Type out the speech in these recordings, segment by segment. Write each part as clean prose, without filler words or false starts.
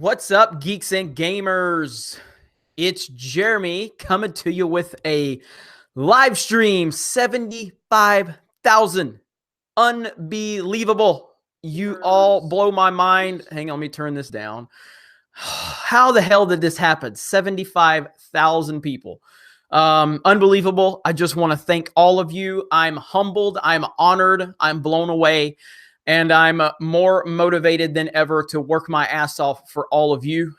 What's up, geeks and gamers? It's Jeremy coming to you with a live stream. 75,000. Unbelievable. You all blow my mind. Hang on, let me turn this down. How the hell did this happen? 75,000 people. Unbelievable. I just want to thank all of you. I'm humbled. I'm honored. I'm blown away. And I'm more motivated than ever to work my ass off for all of you.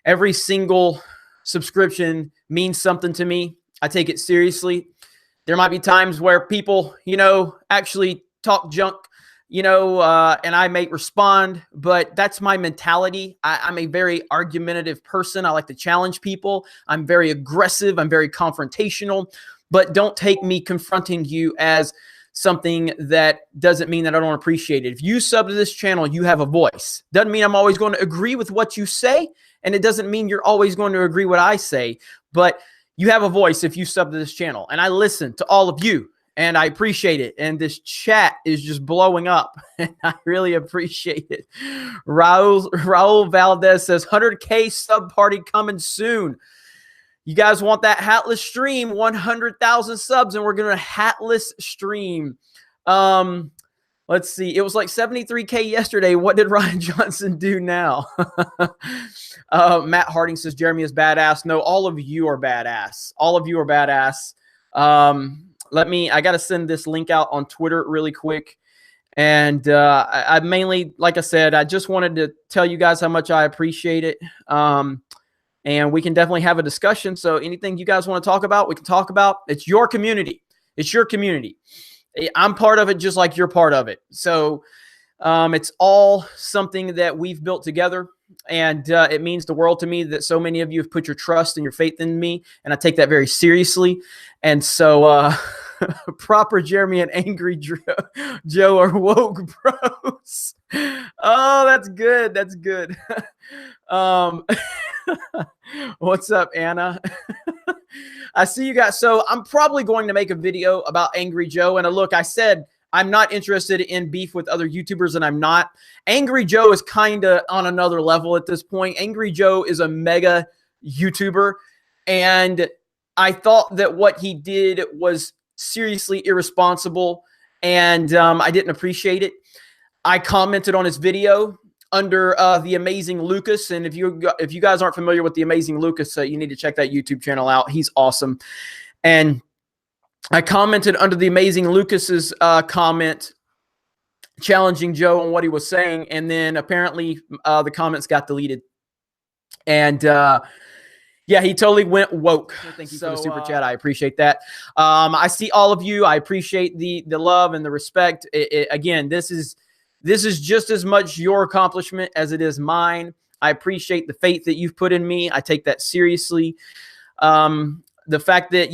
Every single subscription means something to me. I take it seriously. There might be times where people, actually talk junk, and I may respond, but that's my mentality. I'm a very argumentative person. I like to challenge people. I'm very aggressive. I'm very confrontational, but don't take me confronting you as something that doesn't mean that I don't appreciate it. If you sub to this channel, you have a voice. Doesn't mean I'm always going to agree with what you say, and it doesn't mean you're always going to agree what I say, but you have a voice if you sub to this channel, and I listen to all of you, and I appreciate it, and this chat is just blowing up, and I really appreciate it. Raul Valdez says, 100K sub party coming soon. You guys want that hatless stream, 100,000 subs, and we're going to hatless stream. Let's see. It was like 73K yesterday. What did Ryan Johnson do now? Matt Harding says, Jeremy is badass. No, all of you are badass. All of you are badass. I got to send this link out on Twitter really quick. And I mainly, like I said, I just wanted to tell you guys how much I appreciate it. And we can definitely have a discussion. So anything you guys want to talk about, we can talk about. It's your community. It's your community. I'm part of it just like you're part of it. So it's all something that we've built together. And it means the world to me that so many of you have put your trust and your faith in me. And I take that very seriously. And so proper Jeremy and Angry Joe are woke bros. Oh, that's good. That's good. What's up, Anna? I see you guys. So I'm probably going to make a video about Angry Joe. And look, I said I'm not interested in beef with other YouTubers, and I'm not. Angry Joe is kind of on another level at this point. Angry Joe is a mega YouTuber, and I thought that what he did was seriously irresponsible, and I didn't appreciate it. I commented on his video under The Amazing Lucas. And if you guys aren't familiar with The Amazing Lucas, you need to check that YouTube channel out. He's awesome. And I commented under The Amazing Lucas's comment challenging Joe on what he was saying. And then apparently the comments got deleted. And yeah, he totally went woke. Thank you for the super chat. I appreciate that. I see all of you. I appreciate the love and the respect. Again, this is just as much your accomplishment as it is mine. I appreciate the faith that you've put in me. I take that seriously. The fact that,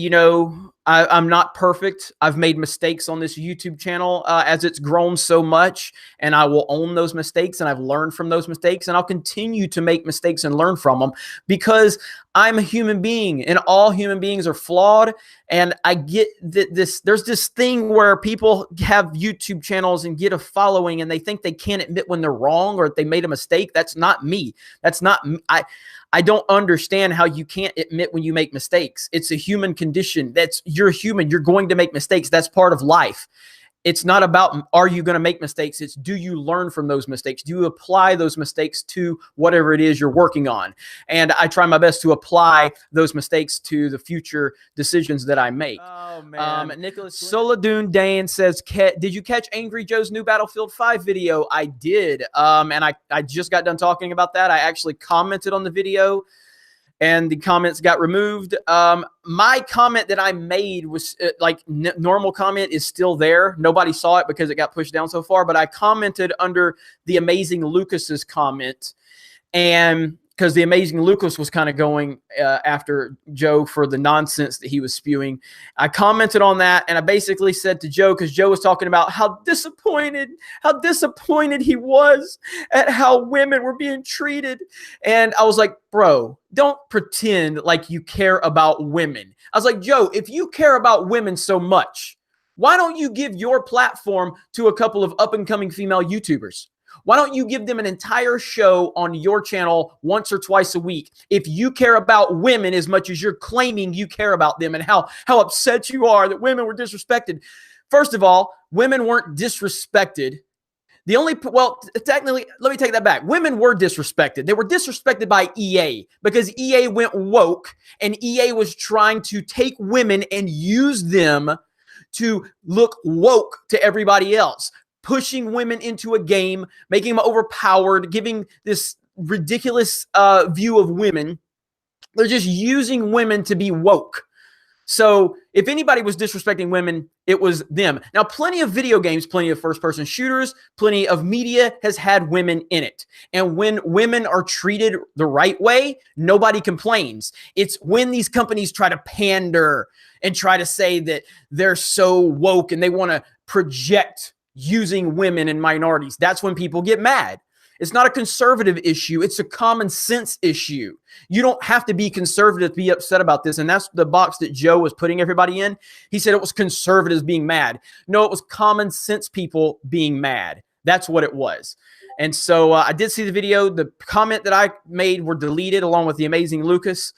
I'm not perfect. I've made mistakes on this YouTube channel as it's grown so much, and I will own those mistakes, and I've learned from those mistakes, and I'll continue to make mistakes and learn from them because I'm a human being, and all human beings are flawed. And I get that there's this thing where people have YouTube channels and get a following, and they think they can't admit when they're wrong or if they made a mistake. That's not me. That's not me. I don't understand how you can't admit when you make mistakes. It's a human condition. You're human. You're going to make mistakes. That's part of life. It's not about, are you going to make mistakes? It's, do you learn from those mistakes? Do you apply those mistakes to whatever it is you're working on? And I try my best to apply those mistakes to the future decisions that I make. Oh, man. Nicholas Soladune Dane says, did you catch Angry Joe's new Battlefield 5 video? I did. And I just got done talking about that. I actually commented on the video, and the comments got removed. My comment that I made was normal comment is still there. Nobody saw it because it got pushed down so far, but I commented under The Amazing Lucas's comment, and because The Amazing Lucas was kind of going after Joe for the nonsense that he was spewing. I commented on that, and I basically said to Joe, because Joe was talking about how disappointed he was at how women were being treated. And I was like, bro, don't pretend like you care about women. I was like, Joe, if you care about women so much, why don't you give your platform to a couple of up-and-coming female YouTubers? Why don't you give them an entire show on your channel once or twice a week? If you care about women as much as you're claiming you care about them and how upset you are that women were disrespected. First of all, women weren't disrespected. Technically, let me take that back. Women were disrespected. They were disrespected by EA because EA went woke and EA was trying to take women and use them to look woke to everybody else, pushing women into a game, making them overpowered, giving this ridiculous view of women. They're just using women to be woke. So if anybody was disrespecting women, it was them. Now, plenty of video games, plenty of first-person shooters, plenty of media has had women in it. And when women are treated the right way, nobody complains. It's when these companies try to pander and try to say that they're so woke and they want to project using women and minorities. That's when people get mad. It's not a conservative issue. It's a common sense issue. You don't have to be conservative to be upset about this. And that's the box that Joe was putting everybody in. He said it was conservatives being mad. No, it was common sense people being mad. That's what it was. And so I did see the video. The comment that I made were deleted along with the amazing Lucas.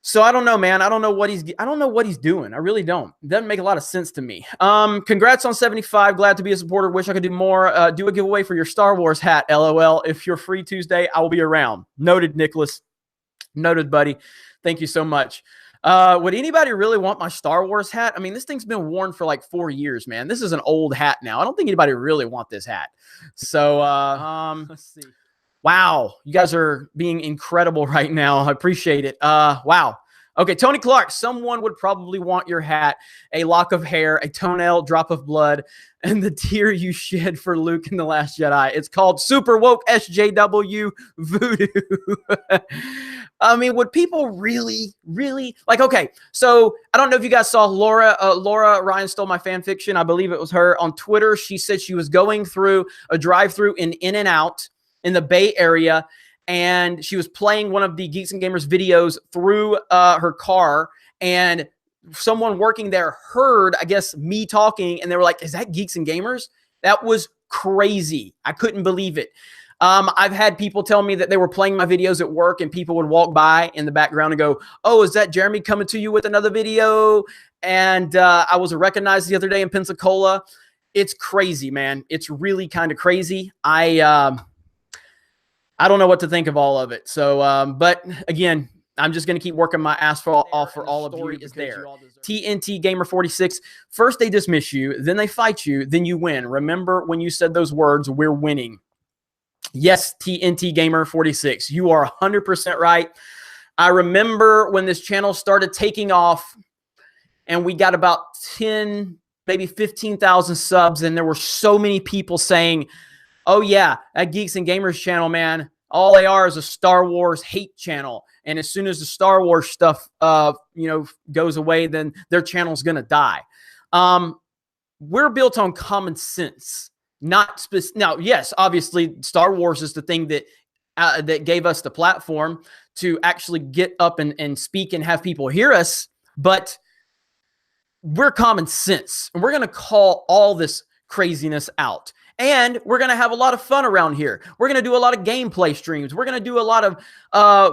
So I don't know, man. I don't know what he's doing. I really don't. It doesn't make a lot of sense to me. Congrats on 75. Glad to be a supporter. Wish I could do more. Do a giveaway for your Star Wars hat. LOL. If you're free Tuesday, I will be around. Noted, Nicholas. Noted, buddy. Thank you so much. Would anybody really want my Star Wars hat? I mean, this thing's been worn for like 4 years, man. This is an old hat now. I don't think anybody really want this hat. So, let's see. Wow, you guys are being incredible right now. I appreciate it. Wow. Okay, Tony Clark, someone would probably want your hat, a lock of hair, a toenail, drop of blood, and the tear you shed for Luke in The Last Jedi. It's called Super Woke SJW Voodoo. I mean, would people really like, okay, so I don't know if you guys saw Laura Ryan Stole My Fan Fiction. I believe it was her on Twitter. She said she was going through a drive-through in In-N-Out in the Bay Area, and she was playing one of the Geeks and Gamers videos through her car, and someone working there heard, I guess, me talking, and they were like, is that Geeks and Gamers? That was crazy. I couldn't believe it. I've had people tell me that they were playing my videos at work, and people would walk by in the background and go, oh, is that Jeremy coming to you with another video? And I was recognized the other day in Pensacola. It's crazy, man. It's really kind of crazy. I don't know what to think of all of it. So, but again, I'm just going to keep working my ass off for all of you. Is there TNT Gamer 46? First they dismiss you, then they fight you, then you win. Remember when you said those words, we're winning. Yes, TNT Gamer 46. You are 100% right. I remember when this channel started taking off and we got about 10, maybe 15,000 subs, and there were so many people saying, oh yeah, that Geeks and Gamers channel, man, all they are is a Star Wars hate channel. And as soon as the Star Wars stuff, goes away, then their channel's going to die. We're built on common sense, not now. Yes, obviously Star Wars is the thing that gave us the platform to actually get up and speak and have people hear us. But we're common sense, and we're going to call all this craziness out. And we're going to have a lot of fun around here. We're going to do a lot of gameplay streams. We're going to do a lot of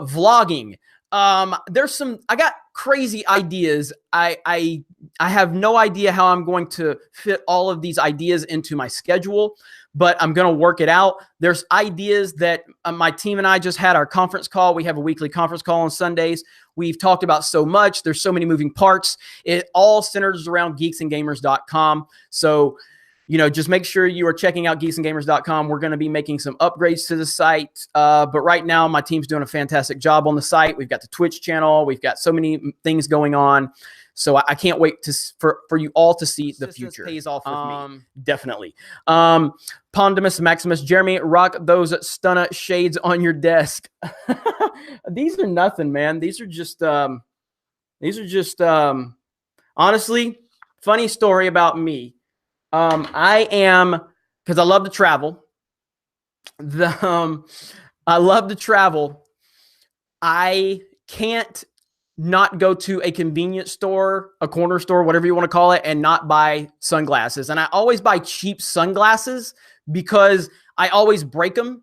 vlogging. I got crazy ideas. I have no idea how I'm going to fit all of these ideas into my schedule, but I'm going to work it out. There's ideas that my team and I just had our conference call. We have a weekly conference call on Sundays. We've talked about so much. There's so many moving parts. It all centers around geeksandgamers.com. So, just make sure you are checking out geeksandgamers.com. We're going to be making some upgrades to the site. But right now, my team's doing a fantastic job on the site. We've got the Twitch channel. We've got so many things going on. So I can't wait for you all to see the future. Pays off with me. Definitely. Pondimus Maximus, Jeremy, rock those stunner shades on your desk. These are nothing, man. These are just honestly, funny story about me. Because I love to travel. I love to travel. I can't not go to a convenience store, a corner store, whatever you want to call it, and not buy sunglasses. And I always buy cheap sunglasses because I always break them.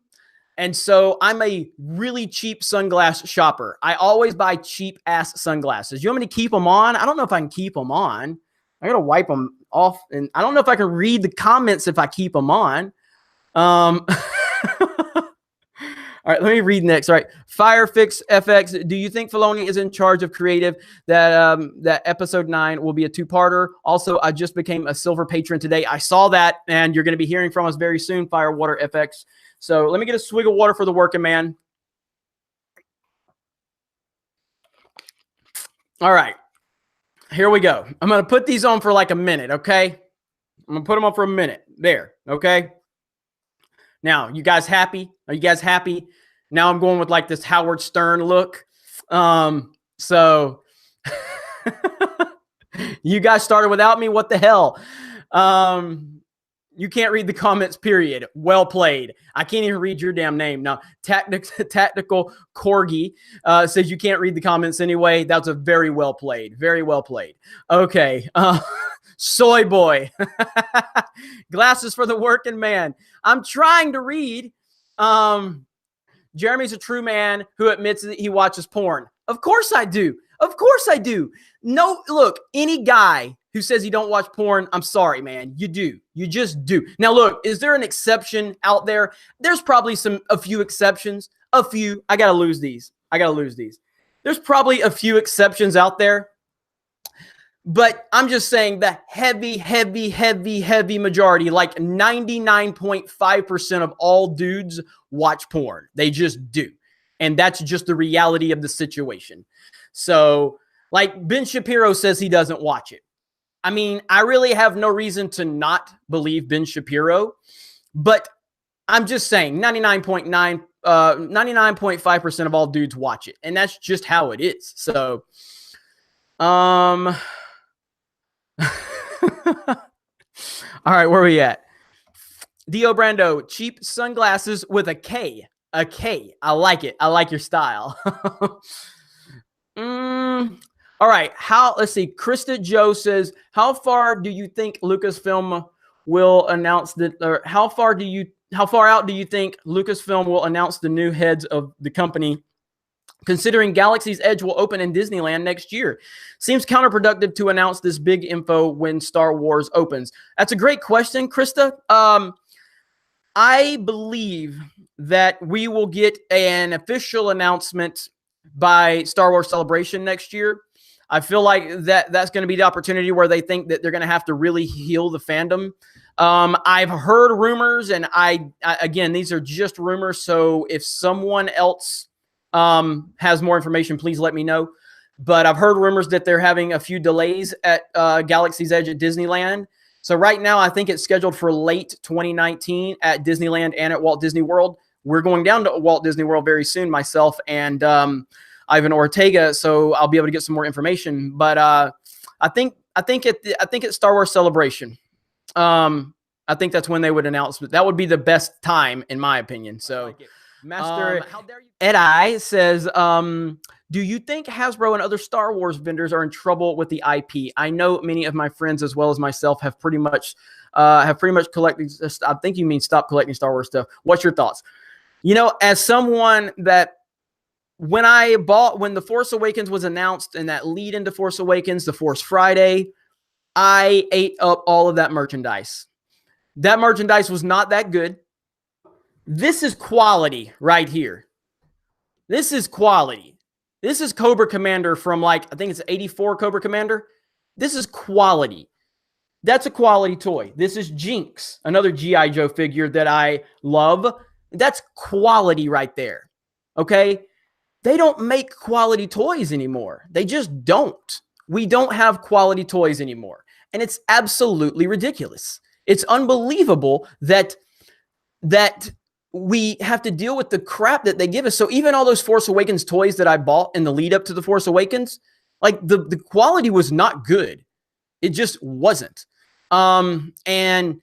And so I'm a really cheap sunglass shopper. I always buy cheap ass sunglasses. You want me to keep them on? I don't know if I can keep them on. I got to wipe them off. And I don't know if I can read the comments if I keep them on. All right, let me read next. All right, Firefix FX. Do you think Filoni is in charge of creative? That episode 9 will be a 2-parter. Also, I just became a silver patron today. I saw that, and you're going to be hearing from us very soon, Firewater FX. So let me get a swig of water for the working man. All right, here we go. I'm going to put these on for like a minute, okay? I'm going to put them on for a minute. There, okay? Now, you guys happy? Are you guys happy? Now I'm going with like this Howard Stern look. So you guys started without me. What the hell? You can't read the comments, period. Well played. I can't even read your damn name. Now, Tactical Corgi says you can't read the comments anyway. That's a very well played. Very well played. Okay. Soy boy. Glasses for the working man. I'm trying to read. Jeremy's a true man who admits that he watches porn. Of course I do. Of course I do. No, look, any guy who says he don't watch porn, I'm sorry, man. You do. You just do. Now, look, is there an exception out there? There's probably a few exceptions. A few. I got to lose these. There's probably a few exceptions out there. But I'm just saying the heavy majority, like 99.5% of all dudes watch porn. They just do. And that's just the reality of the situation. So, like Ben Shapiro says he doesn't watch it. I mean, I really have no reason to not believe Ben Shapiro, but I'm just saying 99.5% of all dudes watch it. And that's just how it is. So, all right, where are we at? Dio Brando, cheap sunglasses with a K. A K. I like it. I like your style. All right. Let's see. Krista Joe says, how far do you think Lucasfilm will announce that, or how far out do you think Lucasfilm will announce the new heads of the company, considering Galaxy's Edge will open in Disneyland next year? Seems counterproductive to announce this big info when Star Wars opens. That's a great question, Krista. I believe that we will get an official announcement by Star Wars Celebration next year. I feel like that's going to be the opportunity where they think that they're going to have to really heal the fandom. I've heard rumors, and again, these are just rumors. So if someone else has more information, please let me know. But I've heard rumors that they're having a few delays at Galaxy's Edge at Disneyland. So right now, I think it's scheduled for late 2019 at Disneyland and at Walt Disney World. We're going down to Walt Disney World very soon, myself and Ivan Ortega. So I'll be able to get some more information. But I think it's Star Wars Celebration. I think that's when they would announce it. That would be the best time, in my opinion. So, Master how dare you? Ed I says, do you think Hasbro and other Star Wars vendors are in trouble with the IP? I know many of my friends, as well as myself, have pretty much collected. I think you mean stop collecting Star Wars stuff. What's your thoughts? You know, as someone that when The Force Awakens was announced and that lead into Force Awakens, the Force Friday, I ate up all of that merchandise. That merchandise was not that good. This is quality right here. This is quality. This is Cobra Commander from I think it's 84 Cobra Commander. This is quality. That's a quality toy. This is Jinx, another G.I. Joe figure that I love. That's quality right there. Okay? They don't make quality toys anymore. They just don't. We don't have quality toys anymore. And it's absolutely ridiculous. It's unbelievable that we have to deal with the crap that they give us. So even all those Force Awakens toys that I bought in the lead up to the Force Awakens, like the quality was not good. It just wasn't. And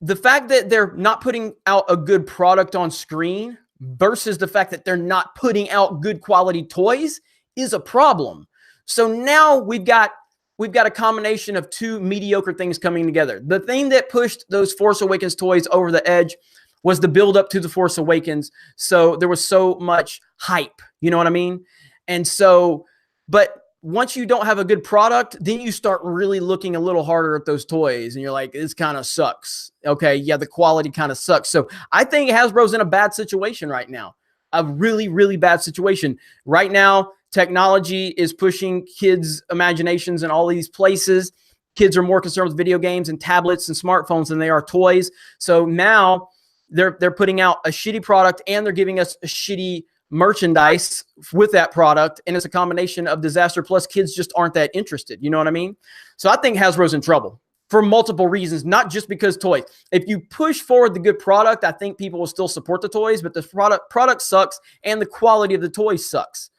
the fact that they're not putting out a good product on screen versus the fact that they're not putting out good quality toys is a problem. So now we've got a combination of two mediocre things coming together. The thing that pushed those Force Awakens toys over the edge was the build up to The Force Awakens. So there was so much hype, you know what I mean? And so, but once you don't have a good product, then you start really looking a little harder at those toys and you're like, this kind of sucks. Okay. Yeah. The quality kind of sucks. So I think Hasbro's in a bad situation right now, a really, really bad situation right now. Technology is pushing kids' imaginations in all these places. Kids are more concerned with video games and tablets and smartphones than they are toys. So now they're putting out a shitty product and they're giving us a shitty merchandise with that product, and it's a combination of disaster plus kids just aren't that interested. You know what I mean? So I think Hasbro's in trouble for multiple reasons, not just because toys. If you push forward the good product, I think people will still support the toys, but the product sucks and the quality of the toys sucks.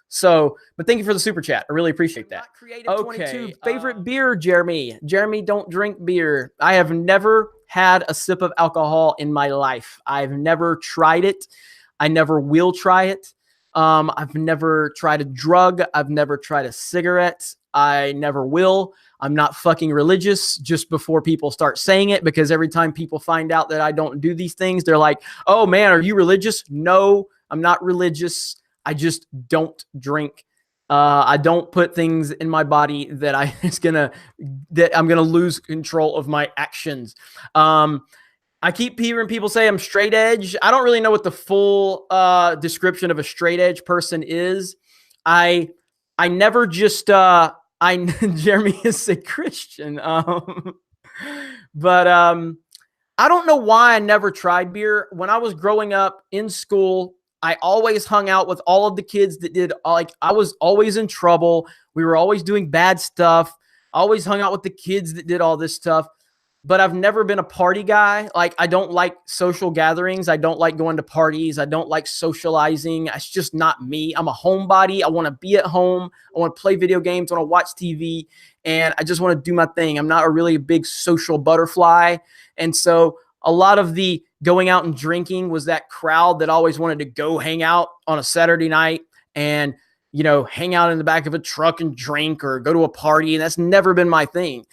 So, but thank you for the super chat. I really appreciate that. Okay. Favorite beer, Jeremy? Jeremy, don't drink beer. I have never had a sip of alcohol in my life. I've never tried it. I never will try it. I've never tried a drug. I've never tried a cigarette. I never will. I'm not fucking religious, just before people start saying it, because every time people find out that I don't do these things, they're like, oh man, are you religious? No, I'm not religious. I just don't drink. I don't put things in my body that I'm gonna lose control of my actions. I keep hearing people say I'm straight edge. I don't really know what the full description of a straight edge person is. I never just Jeremy is a Christian. But I don't know why I never tried beer. When I was growing up in school, I always hung out with all of the kids that did, like, I was always in trouble. We were always doing bad stuff. I always hung out with the kids that did all this stuff. But I've never been a party guy. Like, I don't like social gatherings. I don't like going to parties. I don't like socializing. It's just not me. I'm a homebody. I want to be at home. I want to play video games. I want to watch TV. And I just want to do my thing. I'm not a really big social butterfly. And so a lot of the going out and drinking was that crowd that always wanted to go hang out on a Saturday night and, you know, hang out in the back of a truck and drink or go to a party. And that's never been my thing.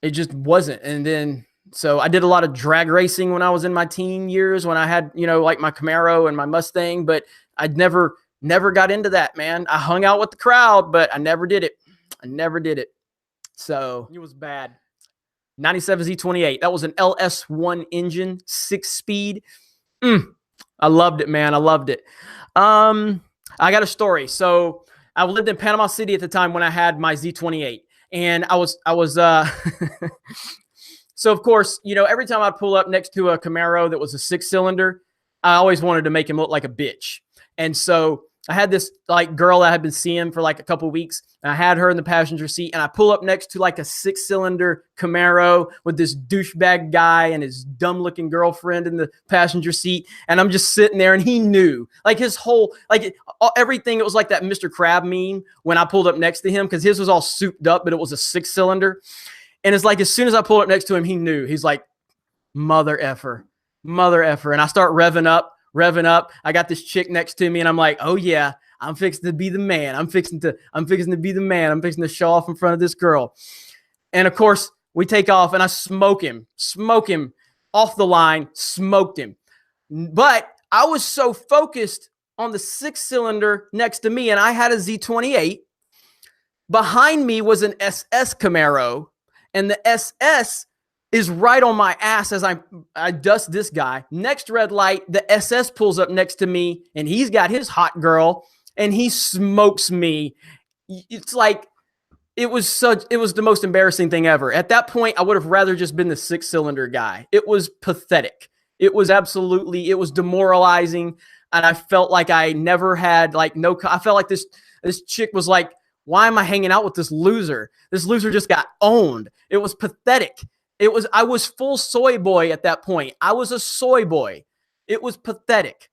It just wasn't. And then, so I did a lot of drag racing when I was in my teen years, when I had, you know, like my Camaro and my Mustang, but I'd never got into that, man. I hung out with the crowd, but I never did it. I never did it. So it was bad. 97 Z28. That was an LS1 engine, 6-speed. I loved it, man. I loved it. I got a story. So I lived in Panama City at the time when I had my Z28. And I was so of course, you know, every time I'd pull up next to a Camaro that was a 6-cylinder, I always wanted to make him look like a bitch. And so I had this like girl I had been seeing for like a couple of weeks, and I had her in the passenger seat, and I pull up next to like a 6-cylinder Camaro with this douchebag guy and his dumb looking girlfriend in the passenger seat. And I'm just sitting there, and he knew, like, his whole, like, everything. It was like that Mr. Crab meme when I pulled up next to him, because his was all souped up, but it was a 6-cylinder. And it's like, as soon as I pulled up next to him, he knew. He's like, mother effer. And I start revving up. I got this chick next to me, and I'm like, oh yeah, I'm fixing to be the man. I'm fixing to be the man. I'm fixing to show off in front of this girl. And of course, we take off, and I smoke him off the line, smoked him. But I was so focused on the 6-cylinder next to me, and I had a Z28. Behind me was an SS Camaro, and the SS is right on my ass as I dust this guy. Next red light, the SS pulls up next to me, and he's got his hot girl, and he smokes me. It's like, it was the most embarrassing thing ever. At that point, I would have rather just been the 6-cylinder guy. It was pathetic. It was demoralizing. And I felt like I never had, like, I felt like this chick was like, why am I hanging out with this loser? This loser just got owned. It was pathetic. I was full soy boy at that point. I was a soy boy. It was pathetic.